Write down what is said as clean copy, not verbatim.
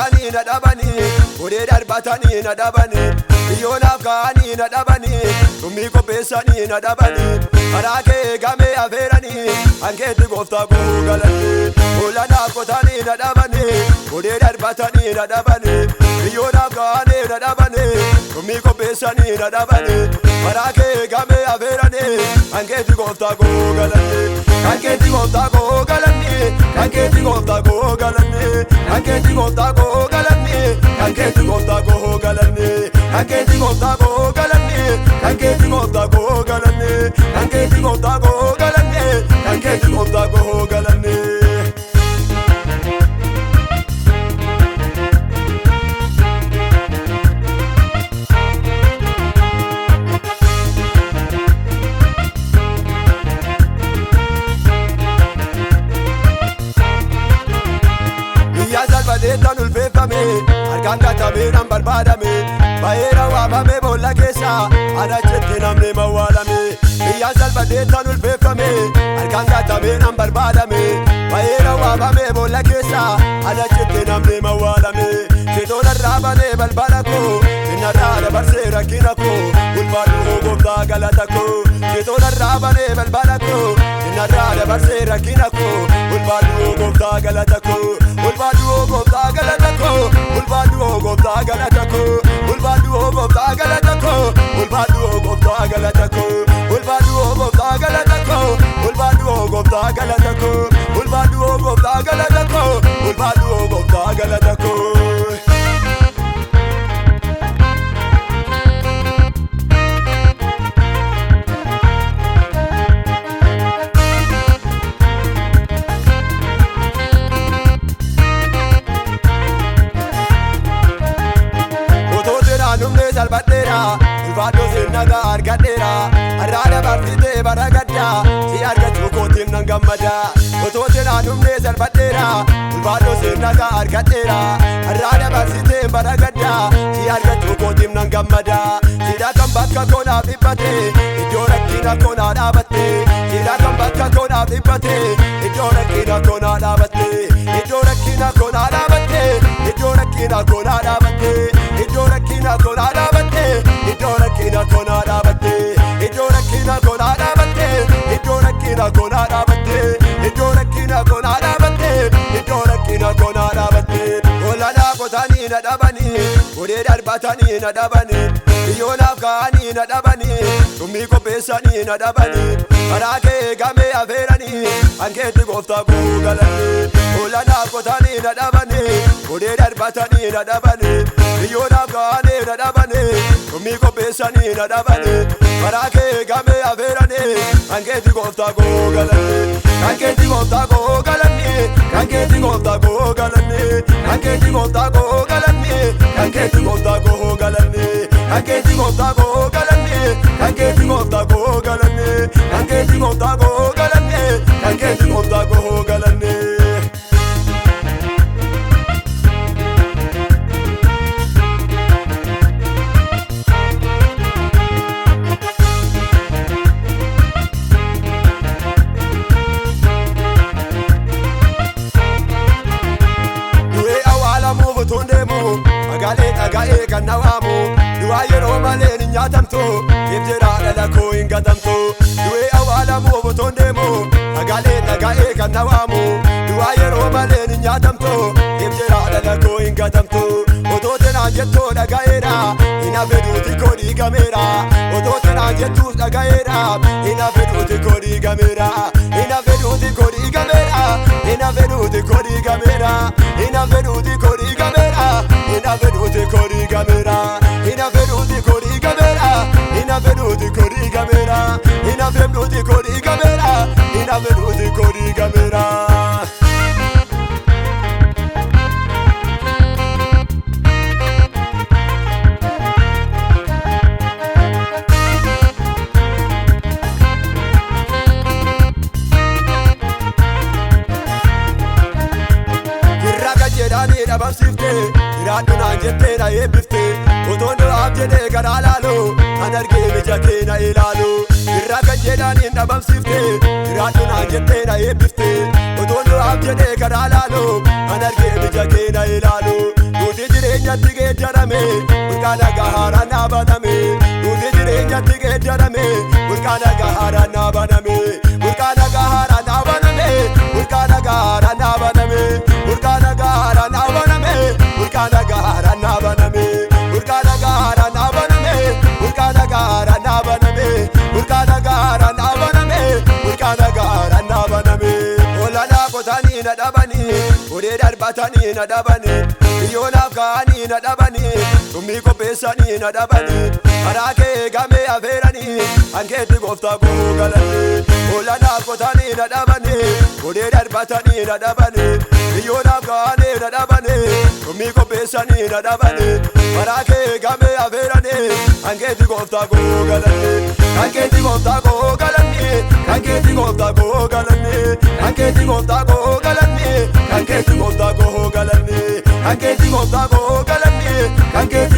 kaani na dhabani godee darbatanii na dhabani biyyoonaf kaani na dhabani tummii qopheessanii na dhabani karaa kee gamee afeeranii hankeetti gooftaa koo galanii olaanaaf qotanii na dhabani godee darbatanii na dhabani biyyoonaf kaani na dhabani tummii qopheessanii na dhabani karaa kee gamee afeeranii hankeetti gooftaa koo galanii hankeetti gooftaa koo galanii hankeetti gooftaa koo galanii hankeetti gooftaa koo galanii hankeetti gooftaa koo galanii hankeetti gooftaa koo galanii hankeetti gooftaa koo galanii hankeetti gooftaa koo galanii hankeetti gooftaa koo galanii. Salbadeetan ulfeeffame harkaan gatameedhaan barbaadame baay'eera waamame boolla keessa anachetti namni mawwaalame biyyaan salbadeetan ulfeeffame harkaan gatameedhaan barbaadame baay'eera waamame boolla keessa anachetti namni mawwaalame shitoon irraa banee balbala koo innarraa dabarsee rakkina koo ulfaadhu gooftaa galata koo shitoon irraa banee balbala koo innarraa dabarsee rakkina koo ulfaadhu gooftaa galata koo ulfaadhu gooftaa galata koo ulfaadhu gooftaa galata koo ulfaadhu gooftaa galata koo ulfaadhu gooftaa galata koo ulfaadhu gooftaa galata koo ulfaadhu gooftaa galata koo ulfaadhu gooftaa galata koo ulfaadhu gooftaa galata koo. Salbadeera ulfaadhu sinnaga argadheera arraada barsiitee baragadda si argachuu kootiin nan gammada otoote naannumne salbadeera ulfaadhu sinnaga argadheera arraada barsiitee baragadda si argachuu kootiin nan gammada siidhaa kan bakka koonaaf dhibbate iddoo rakkina koonaa dhaabatte siidhaa kan bakka koonaaf dhibbate iddoo rakkina koonaa dhaabatte iddoo rakkina koonaa dhaabatte iddoo rakkina koonaa dhaabatte iddoo rakkina koonaa dhaabatte iddoo rakkina koonaa dhaabatte iddoo rakkina koonaa dhaabatte iddoo rakkina koonaa dhaabatte iddoo rakkina koonaa dhaabatte iddoo rakkina koonaa dhaabatte olaanaa qotanii na dhabanii godee darbatanii na dhabanii biyyoonaf kaanii na dhabanii tummii qopheessanii na dhabanii karaa kee gamee afeeranii hankeetti gooftaa koo galanii olaanaaf qotanii na dhabanii godee darbatanii na dhabanii biyyoonaf kaanii na dhabanii tummii qopheessanii na dhabanii karaa kee gamee afeeranii hankeetti gooftaa koo galanii hankeetti gooftaa koo galanii hankeetti gooftaa koo galanii hankeetti gooftaa koo galanii hankeetti gooftaa koo galanii hankeetti gooftaa koo galanii hankeetti gooftaa koo galanii hankeetti gooftaa koo galanii hankeetti gooftaa koo galanii. Magaalee dhaga'ee kan nawaamu du'aa yeroo malee ni nyaatamtu ibjeraa dhala koo hin gatamtu du'ee awwaalamuu botoon deemu magaalee dhaga'ee kan nawaamu du'aa yeroo malee ni nyaatamtu ibjeraa dhala koo hin gatamtu otoote naan jettoo dhaga'eera hin hafeduuti koo dhiigameera otoote naan jettuus dhaga'eera hin hafeduuti koo dhiigameera hin hafeduuti koo dhiigameera hin hafeduuti koo dhiigameera hin hafeduuti koo dhiigameera hin hafeduuti koo dhiigameera hin hafeduuti koo dhiigameera hin hafeduuti koo dhiigameera hin hafeduuti koo dhiigameera hin hafeduuti koo dhiigameera. Dhabamsiifte jiraadhu naan jettee na eebbifte otoon du'aaf jedhee garaa laalu kan argee ija kee na ilaalu irraa kan jedhaniin dhabamsiifte jiraadhu naan jettee na eebbifte otoon du'aaf jedhee garaa laalu kan argee ija kee na ilaalu jireenyatti geeddarame burqaa nagaa haaraan dhaabatame nuti jireenyatti geeddarame burqaa nagaa haaraan dhaabatame burqaa nagaa haaraan dhaabatame burqaa nagaa haaraan dhaabatame burqaa nagaa haaraan dhaabatame burqaa nagaa haaraan dhaabatame burqaa nagaa haaraan dhaabatame burqaa nagaa haaraan dhaabatame burqaa nagaa haaraan dhaabatame burqaa nagaa haaraan dhaabatame olaanaa qotanii na dhabanii odee darbatanii na dhabanii biyyoolaaf ka'anii na dhabanii dhummii qopheessanii na dhabanii karaa kee eegamee affeeranii hankeetti gooftaa koo galanii olaanaa qotanii na dhabanii odee darbatanii na dhabanii biyyoolaaf ka'anii na dhabanii dhummii qopheessanii na dhabanii karaa kee eegamee affeeranii hankeetti gooftaa koo galanii hankeetti gooftaa koo galanii hankeetti gooftaa koo galanii hankeetti gooftaa koo galanii hankeetti gooftaa koo galanii hankeetti gooftaa koo galanii hankeetti